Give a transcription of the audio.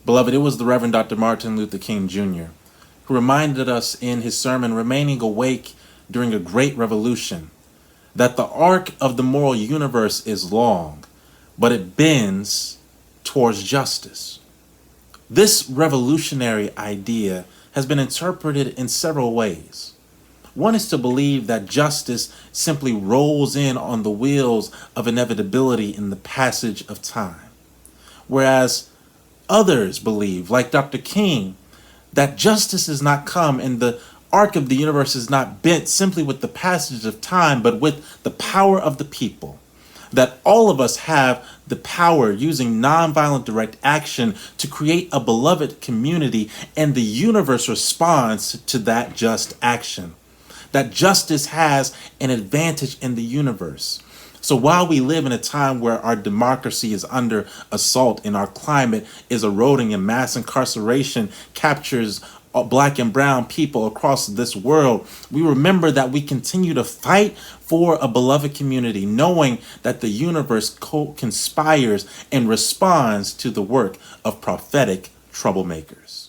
Beloved, it was the Reverend Dr. Martin Luther King Jr. who reminded us in his sermon, Remaining Awake During a Great Revolution, that the arc of the moral universe is long, but it bends towards justice. This revolutionary idea has been interpreted in several ways. One is to believe that justice simply rolls in on the wheels of inevitability in the passage of time. Whereas others believe, like Dr. King, that justice has not come and the arc of the universe is not bent simply with the passage of time, but with the power of the people. That all of us have the power, using nonviolent direct action, to create a beloved community, and the universe responds to that just action. That justice has an advantage in the universe. So while we live in a time where our democracy is under assault and our climate is eroding and mass incarceration captures Black and brown people across this world, we remember that we continue to fight for a beloved community, knowing that the universe conspires and responds to the work of prophetic troublemakers.